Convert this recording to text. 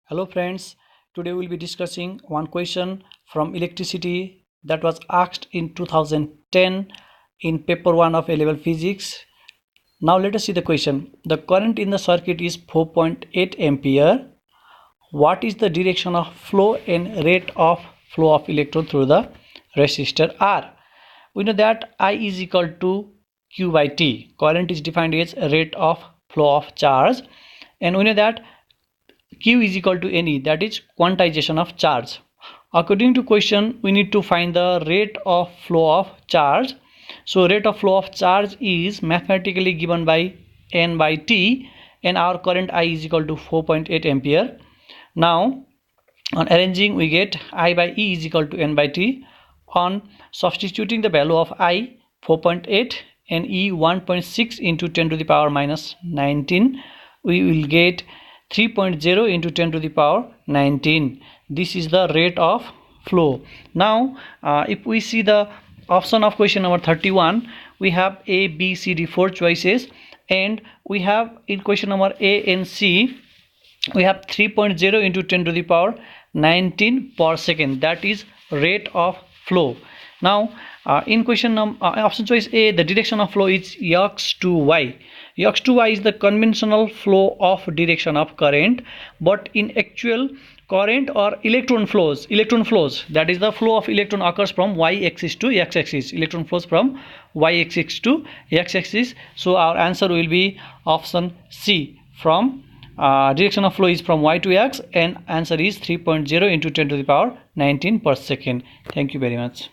Hello friends, today we'll be discussing one question from electricity that was asked in 2010 in paper 1 of A-level physics. Now let us see the question. The current in the circuit is 4.8 ampere. What is the direction of flow and rate of flow of electron through the resistor R? We know that I is equal to Q by T. Current is defined as rate of flow of charge, and we know that Q is equal to Ne, that is quantization of charge. According to question, we need to find the rate of flow of charge. So rate of flow of charge is mathematically given by N by T, and our current I is equal to 4.8 ampere. Now on arranging, we get I by E is equal to N by T. On substituting the value of I 4.8 and E 1.6 into 10 to the power minus 19, we will get 3.0 into 10 to the power 19. This is the rate of flow. Now if we see the option of question number 31, we have A, B, C, D, 4 choices, and we have in question number A and C we have 3.0 into 10 to the power 19 per second, that is rate of flow. Now in question option choice A, the direction of flow is x to y. X to y is the conventional flow of direction of current, but in actual current or electron flows, that is the flow of electron occurs from y axis to x axis. Electron flows from y axis to x axis. So our answer will be option C. From direction of flow is from y to x, and answer is 3.0 into 10 to the power 19 per second. Thank you very much.